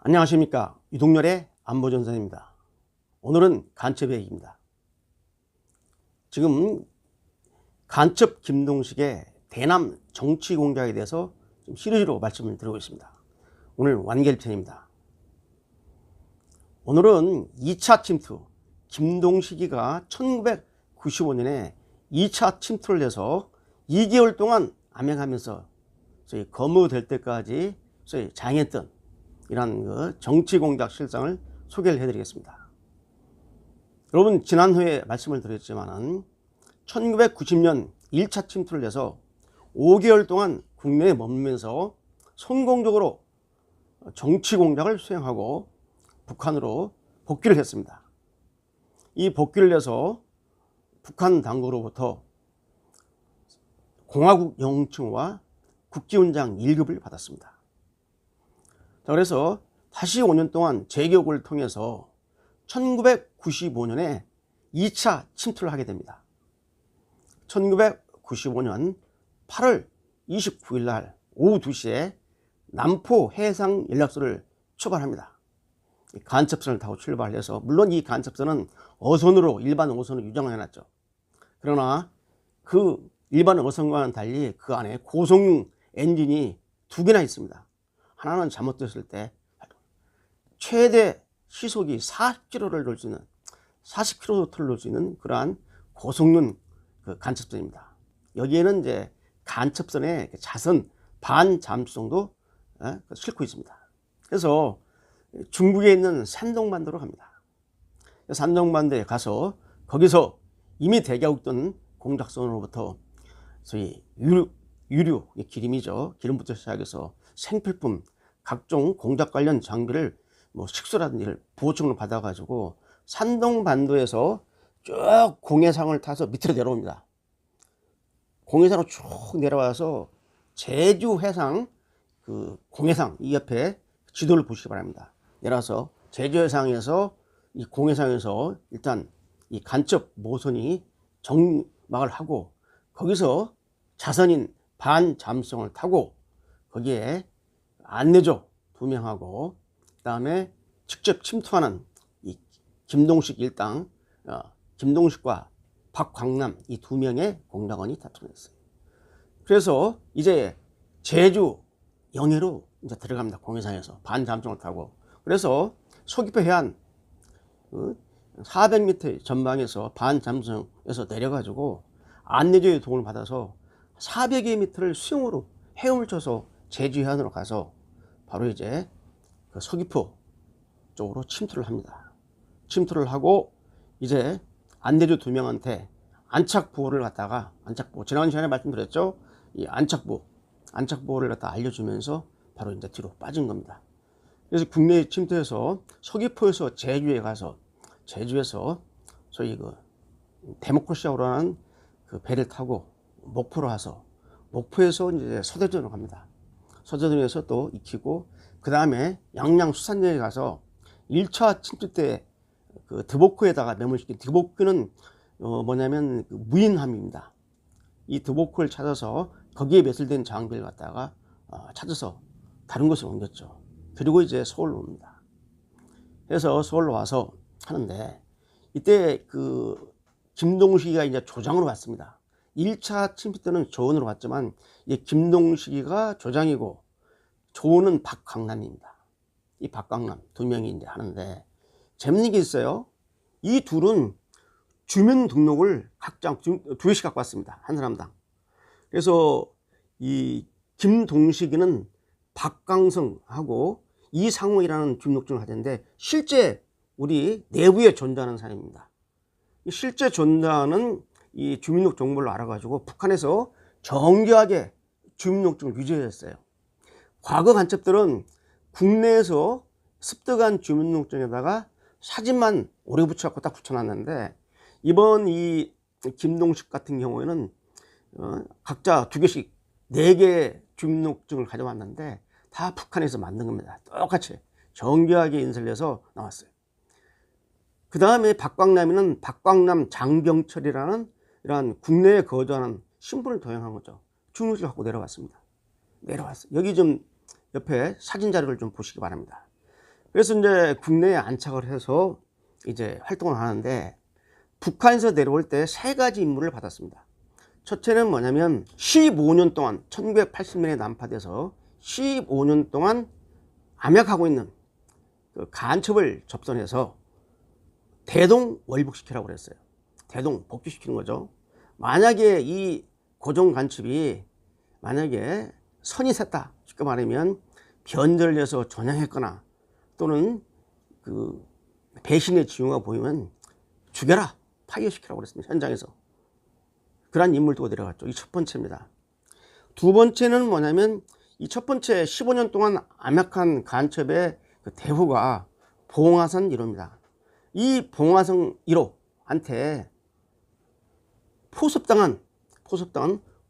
안녕하십니까. 유동열의 안보전선입니다. 오늘은 간첩의 얘기입니다. 지금 간첩 김동식의 대남 정치 공작에 대해서 좀 시리즈로 말씀을 드리고 있습니다. 오늘 완결편입니다. 오늘은 2차 침투, 김동식이가 1995년에 2차 침투를 해서 2개월 동안 암행하면서 소위 거무될 때까지 소위 장했던 이런 그 정치 공작 실상을 소개를 해드리겠습니다. 여러분, 지난 후에 말씀을 드렸지만은 1990년 1차 침투를 해서 5개월 동안 국내에 머물면서 성공적으로 정치 공작을 수행하고 북한으로 복귀를 했습니다. 이 복귀를 해서 북한 당국으로부터 공화국 영웅증과 국기훈장 1급을 받았습니다. 자, 그래서 다시 5년 동안 재교육을 통해서 1995년에 2차 침투를 하게 됩니다. 1995년 8월 29일 날 오후 2시에 남포 해상 연락소를 출발합니다. 간첩선을 타고 출발해서, 물론 이 간첩선은 어선으로, 일반 어선으로 유장을 해놨죠. 그러나 그 일반 어선과는 달리 그 안에 고성능 엔진이 2개나 있습니다. 하나는 잘못됐을 때 최대 시속이 40km를 돌 수 있는, 40km를 돌 수 있는 그러한 고성능 그 간첩선입니다. 여기에는 이제 간첩선의 자선 반잠수정도 싣고 있습니다. 그래서 중국에 있는 산동반도로 갑니다. 산동반도에 가서 거기서 이미 대기하고 있던 공작선으로부터 소위 유류, 기름이죠. 기름부터 시작해서 생필품, 각종 공작 관련 장비를 식수라든지 보호증을 받아가지고 산동반도에서 쭉 공해상을 타서 밑으로 내려옵니다. 공해상으로 쭉 내려와서 제주 해상 그 공해상 이 옆에 지도를 보시기 바랍니다. 내려와서 제주 해상에서 이 공해상에서 일단 이 간첩 모선이 정막을 하고, 거기서 자선인 반잠수정을 타고 거기에 안내조 2명하고 그 다음에 직접 침투하는 이 김동식 일당, 김동식과 박광남 이 2명의 공작원이 나타났어요. 그래서 이제 제주 영해로 이제 들어갑니다. 공해상에서 반잠수정을 타고. 그래서 서귀포 해안 400m 전방에서 반잠수정에서 내려가지고 안내조의 도움을 받아서 400여 미터를 수영으로 헤엄을 쳐서 제주 해안으로 가서 바로 이제 그 서귀포 쪽으로 침투를 합니다. 침투를 하고 이제 안내조 2명한테 안착부호를 갖다가, 안착부호, 지난 시간에 말씀드렸죠. 이 안착부호를 갖다 알려주면서 바로 이제 뒤로 빠진 겁니다. 그래서 국내에 침투해서 서귀포에서 제주에 가서, 제주에서 소위 그 데모크라시아로 하는 그 배를 타고 목포로 와서, 목포에서 이제 서대전으로 갑니다. 서대전에서 또 익히고, 그 다음에 양양수산역에 가서 1차 침투 때 그 드보크에다가 매몰시킨, 드보크는 뭐냐면 그 무인함입니다. 이 드보크를 찾아서 거기에 매설된 장비를 갖다가 찾아서 다른 곳에 옮겼죠. 그리고 이제 서울로 옵니다. 그래서 서울로 와서 하는데, 이때 그 김동식이가 이제 조장으로 왔습니다. 1차 침투 때는 조원으로 왔지만 이 김동식이가 조장이고 조원은 박광남입니다. 이 박광남 2명이 이제 하는데, 재밌는 게 있어요. 이 둘은 주민등록을 각자 2개씩 갖고 왔습니다. 한 사람당. 그래서 이 김동식이는 박광성하고 이상호이라는 주민등록증을 가졌는데, 실제 우리 내부에 존재하는 사람입니다. 실제 존재하는 이 주민등록 정보를 알아가지고 북한에서 정교하게 주민등록증을 유지했어요. 과거 간첩들은 국내에서 습득한 주민등록증에다가 사진만 오래 붙여갖고 딱 붙여놨는데, 이번 이 김동식 같은 경우에는 각자 2개씩 4개의 주민등록증을 가져왔는데 다 북한에서 만든 겁니다. 똑같이 정교하게 인쇄를 해서 나왔어요. 그 다음에 박광남이는 박광남 장병철이라는 이러한 국내에 거주하는 신분을 도용한 거죠. 주민등록증을 갖고 내려왔습니다. 내려왔어요. 여기 좀 옆에 사진 자료를 좀 보시기 바랍니다. 그래서 이제 국내에 안착을 해서 이제 활동을 하는데 북한에서 내려올 때 세 가지 임무를 받았습니다. 첫째는 뭐냐면 15년 동안 1980년에 난파돼서 15년 동안 암약하고 있는 그 간첩을 접선해서 대동 월북시키라고 그랬어요. 대동 복귀시키는 거죠. 만약에 이 고정 간첩이 만약에 선이 샜다, 쉽게 말하면 변절을 해서 전향했거나 또는 그 배신의 징후가 보이면 죽여라, 파괴시키라고 그랬습니다. 현장에서. 그러한 인물을 두고 내려갔죠. 이 첫 번째입니다. 두 번째는 뭐냐면 이 첫 번째 15년 동안 암약한 간첩의 그 대후가 봉화선 1호입니다. 이 봉화선 1호한테 포섭당한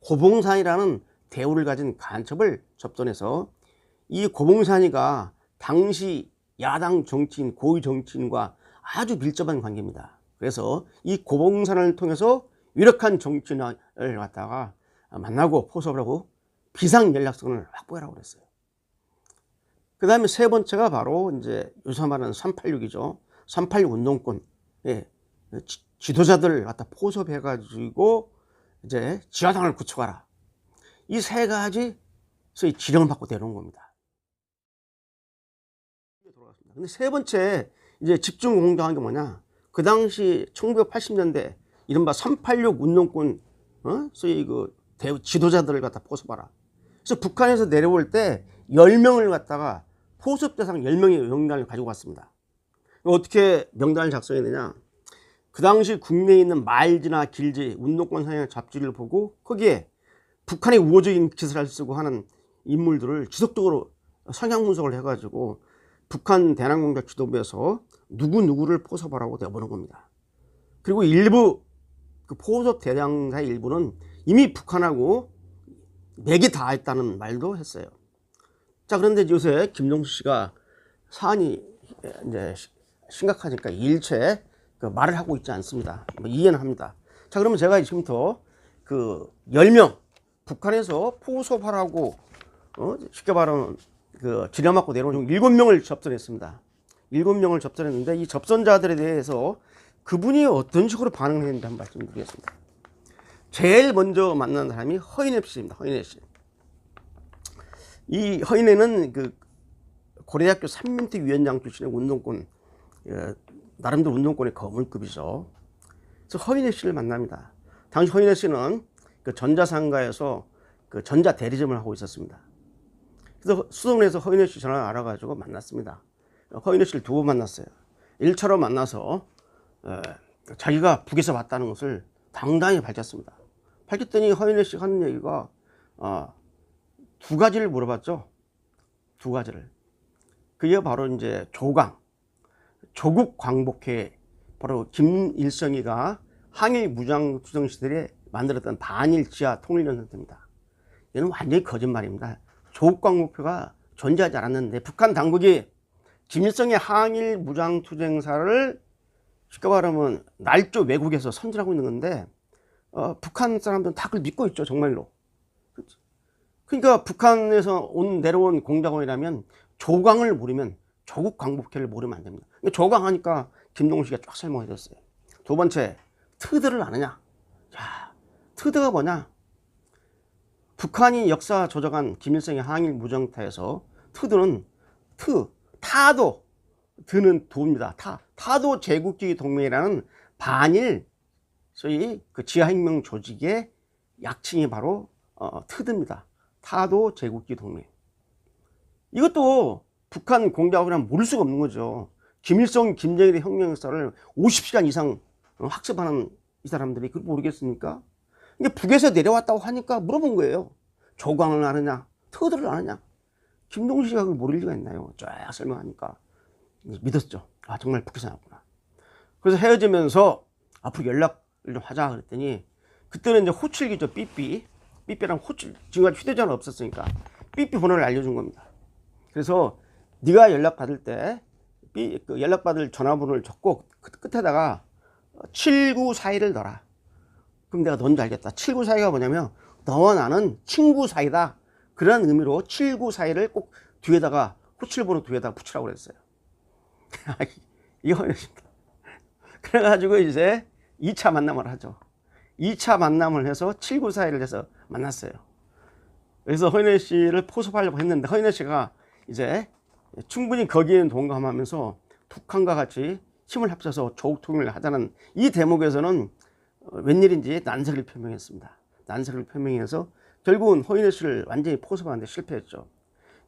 고봉산이라는 대우를 가진 간첩을 접선해서 이 고봉산이가 당시 야당 정치인, 고위 정치인과 아주 밀접한 관계입니다. 그래서 이 고봉산을 통해서 유력한 정치인을 갖다가 만나고 포섭을 하고 비상연락선을 확보하라고 그랬어요. 그 다음에 세 번째가 바로 이제 요새 말하는 386이죠. 386 운동권. 예. 지도자들을 갖다 포섭해가지고 이제 지하당을 구축하라. 이 세 가지 소위 지령을 받고 내려온 겁니다. 근데 세 번째 이제 집중 공작한 게 뭐냐? 그 당시 1980년대 이른바 386 운동권 소위 그 지도자들을 갖다 포섭하라. 그래서 북한에서 내려올 때 10명을 갖다가 포섭 대상 10명의 명단을 가지고 왔습니다. 어떻게 명단을 작성했느냐? 그 당시 국내에 있는 말지나 길지 운동권 상의 잡지를 보고 거기에 북한의 우호적인 기사를 쓰고 하는 인물들을 지속적으로 성향 분석을 해가지고 북한 대남공작 지도부에서 누구누구를 포섭하라고 내보는 겁니다. 그리고 일부 그 포섭 대상자의 일부는 이미 북한하고 맥이 닿았다는 말도 했어요. 자, 그런데 요새 김정수 씨가 사안이 이제 심각하니까 일체 그 말을 하고 있지 않습니다. 뭐 이해는 합니다. 자, 그러면 제가 지금부터 그 10명 북한에서 포섭하라고 쉽게 말하면 그 지령받고 내려온 7명을 접선했습니다. 7명을 접선했는데 이 접선자들에 대해서 그분이 어떤 식으로 반응을 했는지 한번 말씀드리겠습니다. 제일 먼저 만난 사람이 허인혜 씨입니다. 허인혜 씨. 이 허인혜는 그 고려대학교 삼민특 위원장 출신의 운동권, 나름대로 운동권의 거물급이죠. 그래서 허인혜 씨를 만납니다. 당시 허인혜 씨는 그 전자상가에서 그 전자 대리점을 하고 있었습니다. 그래서 수동에서 허인혜 씨 전화를 알아가지고 만났습니다. 허인혜 씨를 2번 만났어요. 1차로 만나서 자기가 북에서 왔다는 것을 당당히 밝혔습니다. 밝혔더니 허인혜 씨가 하는 얘기가 2가지를 물어봤죠. 2가지를. 그게 바로 이제 조국 광복회, 바로 김일성이가 항일 무장투쟁 시대에 만들었던 반일 지하 통일연설입니다. 이는 완전히 거짓말입니다. 조국 광복회가 존재하지 않았는데 북한 당국이 김일성의 항일 무장투쟁사를 쉽게 말하면 날조 왜곡해서 선전하고 있는 건데 북한 사람들은 다 그걸 믿고 있죠. 정말로. 그러니까 북한에서 내려온 공작원이라면 조광을 모르면 조국 광복회를 모르면 안 됩니다. 조광 하니까 김동수 씨가 쫙 설명해 줬어요. 2번째, 트드를 아느냐? 자, 트드가 뭐냐? 북한이 역사 조작한 김일성의 항일 무장타에서 트드는 타도, 드는 도입니다. 타도 제국주의 동맹이라는 반일 소위 그 지하혁명 조직의 약칭이 바로 트드입니다. 타도 제국주의 동맹. 이것도 북한 공작원이라면 모를 수가 없는 거죠. 김일성, 김정일의 혁명 역사를 50시간 이상 학습하는 이 사람들이 그걸 모르겠습니까? 근데 북에서 내려왔다고 하니까 물어본 거예요. 조광을 아느냐? 트드를 아느냐? 김동수 씨가 그걸 모를 리가 있나요? 쫙 설명하니까 믿었죠. 아, 정말 북에서 나왔구나. 그래서 헤어지면서 앞으로 연락을 좀 하자 그랬더니 그때는 이제 호출기죠. 삐삐랑 호출, 지금까지 휴대전화 없었으니까 삐삐 번호를 알려준 겁니다. 그래서 네가 연락받을 때 그 연락받을 전화번호를 적고 끝에다가 7942를 넣어라. 그럼 내가 뭔지 알겠다. 7942가 뭐냐면 너와 나는 친구 사이다. 그런 의미로 7942를 꼭 뒤에다가 호출번호 뒤에다가 붙이라고 그랬어요. 이거 허인혜 씨입니다. 그래가지고 이제 2차 만남을 하죠. 2차 만남을 해서 794일을 해서 만났어요. 그래서 허인혜 씨를 포섭하려고 했는데 허인혜 씨가 이제 충분히 거기에는 동감하면서 북한과 같이 힘을 합쳐서 조국 통일을 하자는 이 대목에서는 웬일인지 난색을 표명했습니다. 난색을 표명해서 결국은 허인혜 씨를 완전히 포섭하는데 실패했죠.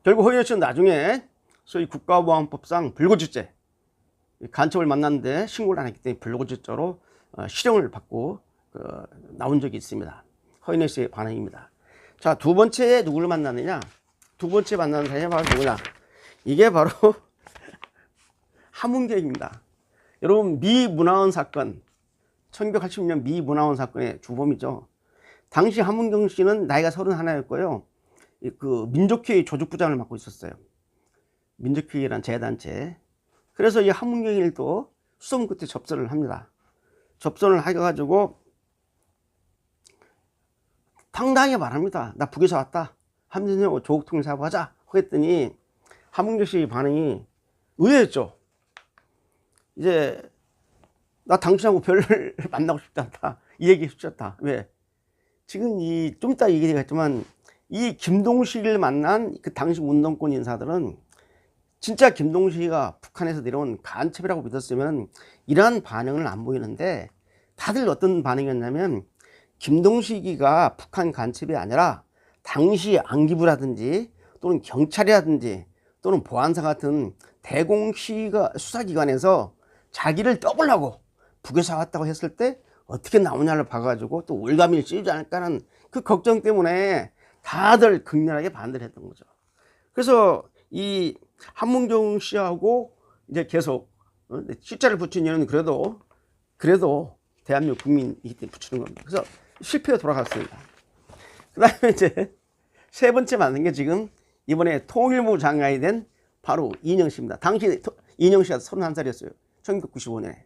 결국 허인혜 씨는 나중에 소위 국가보안법상 불거지죄, 간첩을 만났는데 신고를 안 했기 때문에 불거지죄로 실형을 받고 나온 적이 있습니다. 허인혜 씨의 반응입니다. 자, 두 번째에 누구를 만났느냐? 두 번째 만나는 사람이 바로 누구냐? 이게 바로 함흥경입니다. 여러분, 미 문화원 사건, 1980년 미 문화원 사건의 주범이죠. 당시 함흥경 씨는 나이가 31이었고요. 그 민족회의 조직부장을 맡고 있었어요. 민족회의란 재단체. 그래서 이 함흥경일도 수송 끝에 접선을 합니다. 접선을 해가지고 당당하게 말합니다. 나 북에서 왔다. 함진영 조국 통일 사업하자. 그랬더니 함흥경 씨 반응이 의외였죠. 이제 나 당신하고 별을 만나고 싶지 않다. 이 얘기 싶었다. 왜? 지금 좀 이따 얘기하겠지만 이 김동식을 만난 그 당시 운동권 인사들은 진짜 김동식이가 북한에서 내려온 간첩이라고 믿었으면 이러한 반응을 안 보이는데 다들 어떤 반응이었냐면 김동식이가 북한 간첩이 아니라 당시 안기부라든지 또는 경찰이라든지 또는 보안사 같은 대공시가 수사기관에서 자기를 떠보려고 북에서 왔다고 했을 때 어떻게 나오냐를 봐가지고 또 올가미를 씌우지 않을까라는 그 걱정 때문에 다들 극렬하게 반대를 했던 거죠. 그래서 이 함흥경 씨하고 이제 계속 시자를 붙인 이유는 그래도 대한민국 국민이기 때문에 붙이는 겁니다. 그래서 실패로 돌아갔습니다. 그 다음에 이제 세 번째 만난 게 지금 이번에 통일부 장관이 된 바로 이인영 씨입니다. 당시 이인영 씨가 31살이었어요. 1995년에.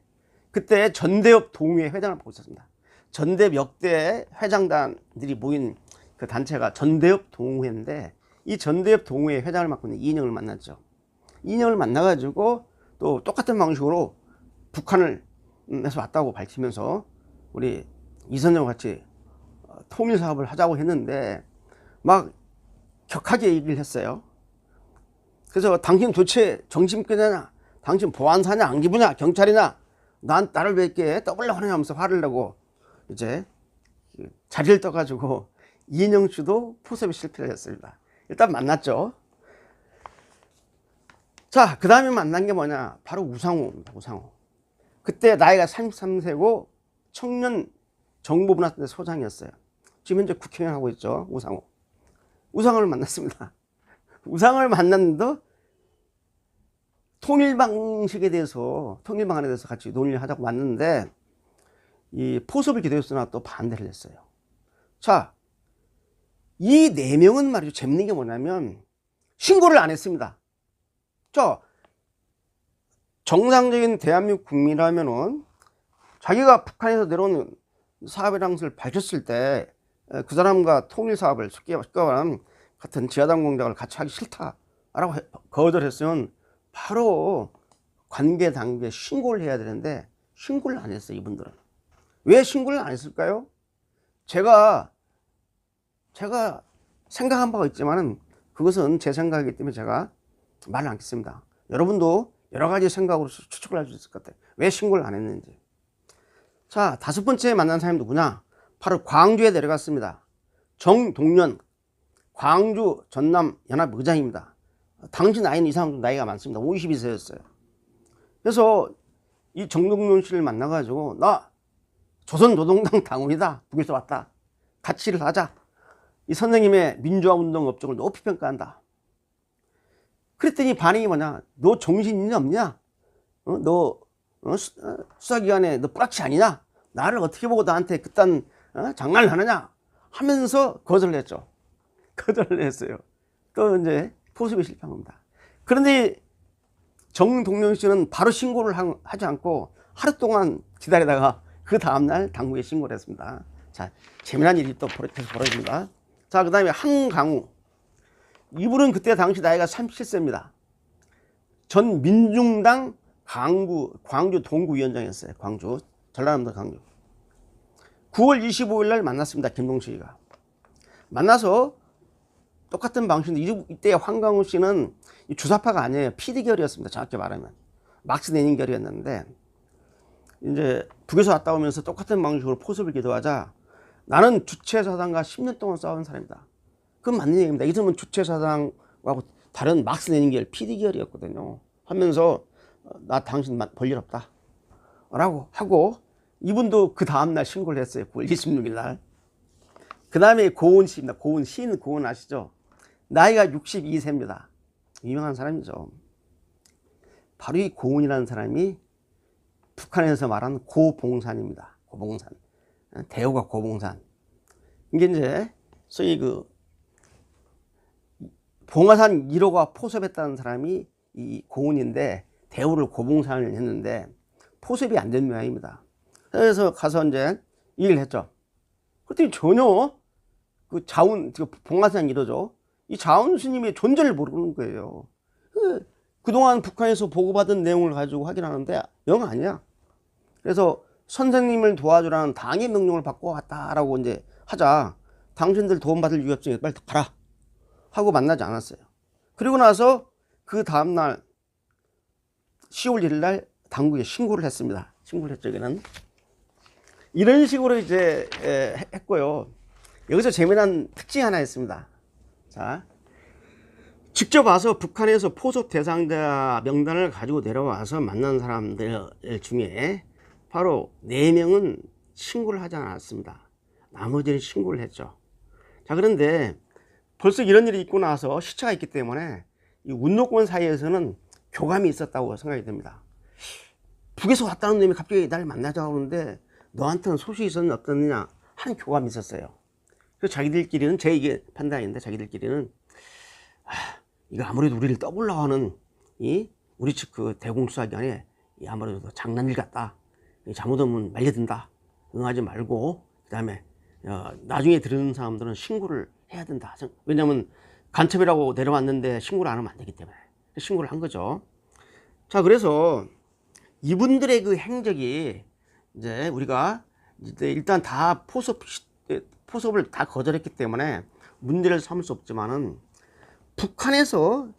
그때 전대협 동회 회장을 맡고 있었습니다. 전대협 역대 회장단들이 모인 그 단체가 전대협 동회인데 이 전대협 동회 회장을 맡고 있는 이인영을 만났죠. 이인영을 만나가지고 또 똑같은 방식으로 북한에서 왔다고 밝히면서 우리 이선영과 같이 통일 사업을 하자고 했는데 막 격하게 얘기를 했어요. 그래서 당신 도대체 정신병자냐? 당신 보안사냐? 안기부냐? 경찰이냐? 나를 왜 이렇게 떠보려고 하느냐 하면서 화를 내고 이제 자리를 떠가지고 이인영 씨도 포섭에 실패를 했습니다. 일단 만났죠. 자, 그 다음에 만난 게 뭐냐? 바로 우상호입니다. 우상호. 그때 나이가 33세고 청년 정보문화센터 소장이었어요. 지금 현재 국회의원 하고 있죠. 우상호. 우상호를 만났습니다. 우상호를 만났는데 통일 방안에 대해서 같이 논의를 하자고 만났는데 이 포섭을 기대했으나 또 반대를 했어요. 자, 이 네 명은 말이죠. 재밌는 게 뭐냐면 신고를 안 했습니다. 정상적인 대한민국 국민이라면은 자기가 북한에서 내려온 사업이라는 것을 밝혔을 때 그 사람과 통일 사업을 쉽게 말하면 같은 지하당 공작을 같이 하기 싫다라고 거절했으면 바로 관계 단계에 신고를 해야 되는데 신고를 안 했어요. 이분들은. 왜 신고를 안 했을까요? 제가 생각한 바가 있지만은 그것은 제 생각이기 때문에 제가 말을 않겠습니다. 여러분도 여러 가지 생각으로 추측을 할 수 있을 것 같아요. 왜 신고를 안 했는지. 자, 다섯 번째 만난 사람이 누구냐? 바로 광주에 내려갔습니다. 정동련, 광주 전남 연합 의장입니다. 당시 나이는 이 사람도 나이가 많습니다. 52세였어요. 그래서 이 정동련 씨를 만나가지고 나 조선노동당 당원이다. 북에서 왔다. 같이 일을 하자. 이 선생님의 민주화운동 업적을 높이 평가한다. 그랬더니 반응이 뭐냐? 너 정신이 없냐? 너 수사기관에 너 뿌락치 아니냐? 나를 어떻게 보고 나한테 그딴 장난을 하느냐? 하면서 거절을 했죠. 거절을 했어요. 또 이제 포섭에 실패한 겁니다. 그런데 정동련 씨는 바로 신고를 하지 않고 하루 동안 기다리다가 그 다음날 당국에 신고를 했습니다. 자, 재미난 일이 또 벌어집니다. 자, 그 다음에 한강우. 이분은 그때 당시 나이가 37세입니다. 전 민중당 광주 동구위원장이었어요. 광주, 전라남도 광주. 9월 25일 날 만났습니다. 김동식이가. 만나서 똑같은 방식인데, 이때 황강우 씨는 주사파가 아니에요. PD 결이었습니다. 정확히 말하면. 막스 레닌 결이었는데, 이제 북에서 왔다 오면서 똑같은 방식으로 포섭을 기도하자, 나는 주체사상과 10년 동안 싸운 사람이다. 그건 맞는 얘기입니다. 이 사람은 주체사상하고 다른 막스 레닌 결, PD 결이었거든요. 하면서 나 당신 볼 일 없다 라고 하고, 이분도 그 다음날 신고를 했어요. 9월 26일 날. 그 다음에 고은 씨입니다. 고은, 시인 고은 아시죠? 나이가 62세입니다. 유명한 사람이죠. 바로 이 고은이라는 사람이 북한에서 말하는 고봉산입니다. 고봉산. 대우가 고봉산. 이게 이제 소위 그 봉화산 1호가 포섭했다는 사람이 이 고은인데, 대우를 고봉산을 했는데 포섭이 안 된 모양입니다. 그래서 가서 이제 이 일을 했죠. 그랬더니 전혀 그 봉화산 1호죠. 이 자원 스님의 존재를 모르는 거예요. 그동안 북한에서 보고받은 내용을 가지고 확인하는데 영 아니야. 그래서 선생님을 도와주라는 당의 명령을 받고 왔다라고 이제 하자, 당신들 도움받을 이유 없으니 빨리 가라 하고 만나지 않았어요. 그리고 나서 그 다음날 10월 1일 날 당국에 신고를 했습니다. 신고를 했죠. 여기는 이런 식으로 이제 했고요. 여기서 재미난 특징이 하나 있습니다. 자, 직접 와서 북한에서 포섭 대상자 명단을 가지고 내려와서 만난 사람들 중에 바로 4명은 신고를 하지 않았습니다. 나머지는 신고를 했죠. 자, 그런데 벌써 이런 일이 있고 나서 시차가 있기 때문에 이 운동권 사이에서는 교감이 있었다고 생각이 됩니다. 북에서 왔다는 놈이 갑자기 날 만나자고 하는데 너한테는 소식이 있었느냐 없었느냐 하는 교감이 있었어요. 그래서 자기들끼리는, 제 이게 판단인데, 자기들끼리는 이거 아무래도 우리를 떠보려고 하는 우리 측 그 대공수사기관에 아무래도 장난일 같다. 잘못하면 말려든다. 응하지 말고, 그 다음에 나중에 들은 사람들은 신고를 해야 된다. 왜냐면 간첩이라고 내려왔는데 신고를 안 하면 안 되기 때문에 신고를 한 거죠. 자, 그래서 이분들의 그 행적이 이제 우리가 이제 일단 다 포섭을 다 거절했기 때문에 문제를 삼을 수 없지만은, 북한에서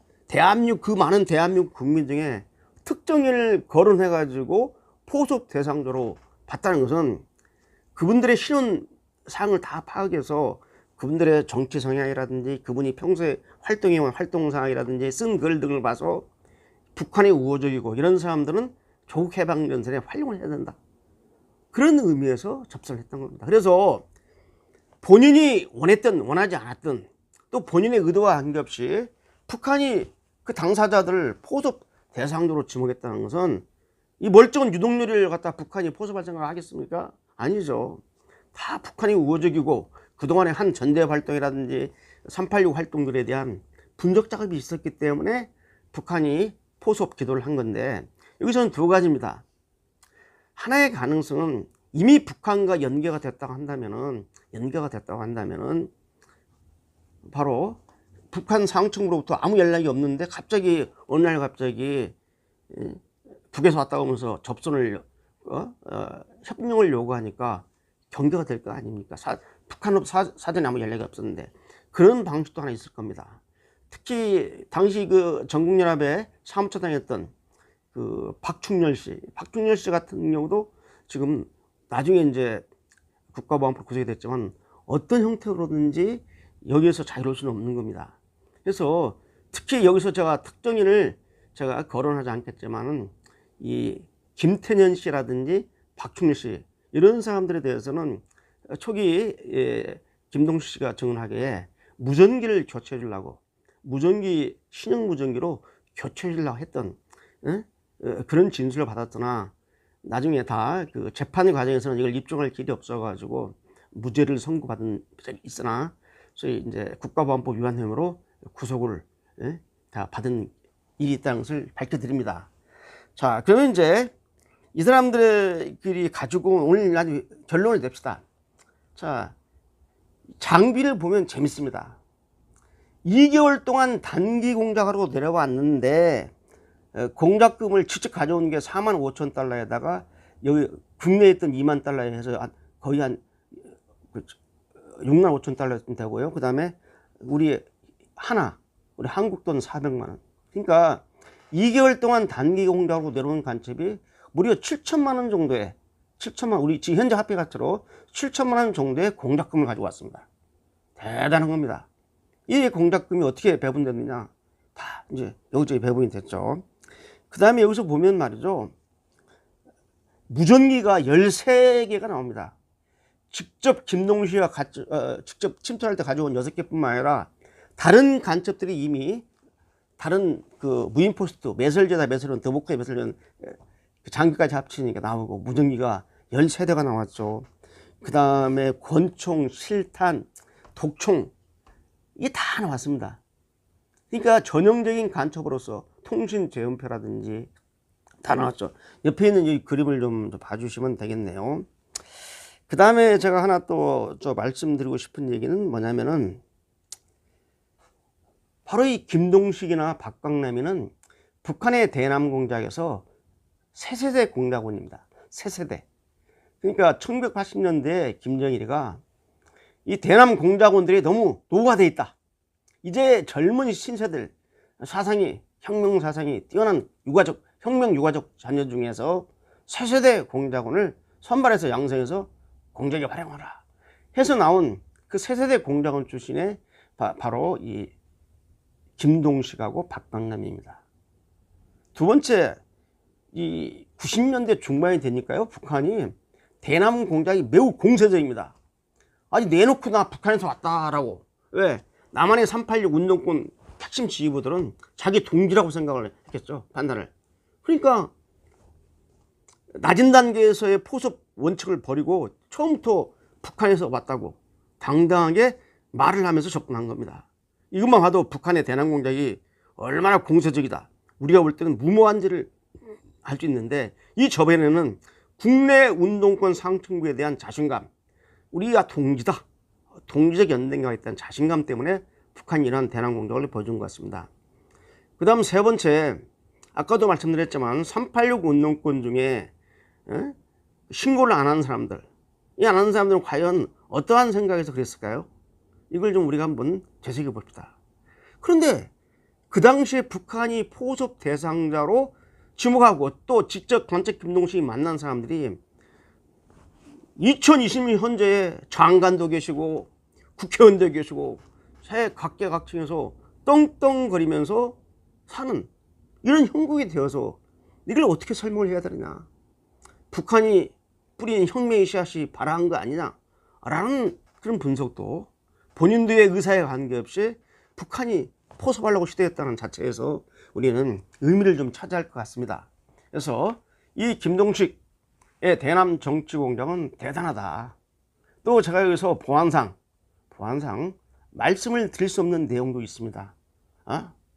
그 많은 대한민국 국민 중에 특정인을 거론해 가지고 포섭 대상자로 봤다는 것은 그분들의 신원 사항을 다 파악해서 그분들의 정치 성향이라든지 그분이 평소에 활동 사항이라든지 쓴 글 등을 봐서 북한이 우호적이고 이런 사람들은 조국 해방전선에 활용을 해야 된다. 그런 의미에서 접선을 했던 겁니다. 그래서 본인이 원했든 원하지 않았든 또 본인의 의도와 관계없이 북한이 그 당사자들을 포섭 대상자로 지목했다는 것은 이 멀쩡한 유동률을 갖다 북한이 포섭할 생각을 하겠습니까? 아니죠. 다 북한이 우호적이고 그동안의 한 전대 활동이라든지 386 활동들에 대한 분석 작업이 있었기 때문에 북한이 포섭 기도를 한 건데, 여기서는 두 가지입니다. 하나의 가능성은 이미 북한과 연계가 됐다고 한다면은 바로 북한 상층으로부터 아무 연락이 없는데 갑자기 어느 날 갑자기 북에서 왔다 오면서 접선을 협력을 요구하니까 경계가 될 거 아닙니까? 북한으로부터 사전에 아무 연락이 없었는데 그런 방식도 하나 있을 겁니다. 특히 당시 그 전국연합의 사무처장이었던 그 박충렬 씨 같은 경우도 지금 나중에 이제 국가보안법 구성이 됐지만 어떤 형태로든지 여기에서 자유로울 수는 없는 겁니다. 그래서 특히 여기서 제가 특정인을 제가 거론하지 않겠지만은 이 김태년 씨라든지 박충렬 씨 이런 사람들에 대해서는 초기 김동식 씨가 증언하기에 무전기를 교체해 주려고 신형 무전기로 교체해 주려고 했던 그런 진술을 받았으나 나중에 다 그 재판 과정에서는 이걸 입증할 길이 없어가지고 무죄를 선고받은 적이 있으나 소위 이제 국가보안법 위반 혐의로 구속을 다 받은 일이 있다는 것을 밝혀드립니다. 자, 그러면 이제 이 사람들끼리 가지고 오늘 아주 결론을 냅시다. 자, 장비를 보면 재밌습니다. 2개월 동안 단기 공작하러 내려왔는데 공작금을 직접 가져온 게 4만 5천 달러에다가 여기 국내에 있던 2만 달러에 해서 거의 한 6만 5천 달러 되고요. 그 다음에 우리 한국 돈 400만 원. 그러니까 2개월 동안 단기 공작으로 내려온 간첩이 무려 7천만 원 정도의 우리 지금 현재 화폐 가치로 7천만 원 정도의 공작금을 가지고 왔습니다. 대단한 겁니다. 이 공작금이 어떻게 배분됐느냐? 다 이제 여기저기 배분이 됐죠. 그 다음에 여기서 보면 말이죠. 무전기가 13개가 나옵니다. 직접 김동식이가 직접 침투할 때 가져온 6개뿐만 아니라 다른 간첩들이 이미 다른 그 무인 포스트, 매설제다 매설은 더보크의 매설은 장비까지 합치니까 나오고 무전기가 13대가 나왔죠. 그 다음에 권총, 실탄, 독총 이게 다 나왔습니다. 그러니까 전형적인 간첩으로서 통신 재음표라든지 다 나왔죠. 옆에 있는 이 그림을 좀 봐주시면 되겠네요. 그 다음에 제가 하나 또 말씀드리고 싶은 얘기는 뭐냐면은 바로 이 김동식이나 박광남이는 북한의 대남 공작에서 새세대 공작원입니다. 새세대. 그러니까 1980년대에 김정일이가 이 대남 공작원들이 너무 노후화되어 있다. 이제 젊은 신세들 혁명 사상이 뛰어난 혁명 유가족 자녀 중에서 새세대 공작원을 선발해서 양성해서 공작에 활용하라 해서 나온 그 새세대 공작원 출신의 바로 이 김동식하고 박광남입니다. 두 번째, 이 90년대 중반이 되니까요, 북한이 대남 공작이 매우 공세적입니다. 아니 내놓고 나 북한에서 왔다라고. 왜? 남한의 386 운동권 핵심 지휘부들은 자기 동지라고 생각을 했겠죠, 판단을. 그러니까 낮은 단계에서의 포섭 원칙을 버리고 처음부터 북한에서 왔다고 당당하게 말을 하면서 접근한 겁니다. 이것만 봐도 북한의 대남 공작이 얼마나 공세적이다, 우리가 볼 때는 무모한지를 알 수 있는데, 이 저변에는 국내 운동권 상층부에 대한 자신감, 우리가 동지다, 동지적 연대가 있다는 자신감 때문에 북한이 이러한 대남 공작을 보여준 것 같습니다. 그 다음 세 번째, 아까도 말씀드렸지만 386 운동권 중에 신고를 안 하는 사람들, 이 안 하는 사람들은 과연 어떠한 생각에서 그랬을까요? 이걸 좀 우리가 한번 되새겨 봅시다. 그런데 그 당시에 북한이 포섭 대상자로 지목하고 또 직접 관측 김동식이 만난 사람들이 2020년 현재의 장관도 계시고 국회의원도 계시고 각계각층에서 떵떵거리면서 사는 이런 형국이 되어서 이걸 어떻게 설명을 해야 되느냐. 북한이 뿌린 혁명의 씨앗이 발아한 거 아니냐 라는 그런 분석도 본인들의 의사에 관계없이 북한이 포섭하려고 시도했다는 자체에서 우리는 의미를 좀 찾아야 할 것 같습니다. 그래서 이 김동식의 대남 정치 공작은 대단하다. 또 제가 여기서 보안상 말씀을 드릴 수 없는 내용도 있습니다.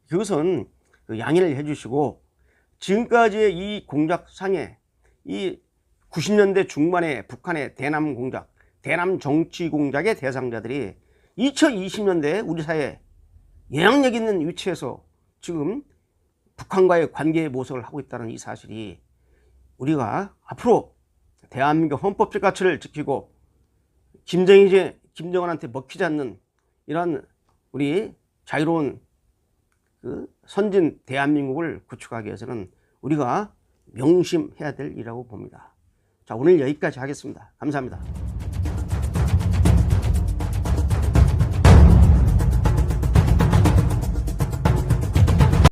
그것은 양해를 해주시고, 지금까지의 이 공작상에 이 90년대 중반의 북한의 대남 공작, 대남 정치 공작의 대상자들이 2020년대 우리 사회에 영향력 있는 위치에서 지금 북한과의 관계 모색을 하고 있다는 이 사실이 우리가 앞으로 대한민국 헌법적 가치를 지키고 김정은한테 먹히지 않는 이런 우리 자유로운 그 선진 대한민국을 구축하기 위해서는 우리가 명심해야 될 일이라고 봅니다. 자, 오늘 여기까지 하겠습니다. 감사합니다.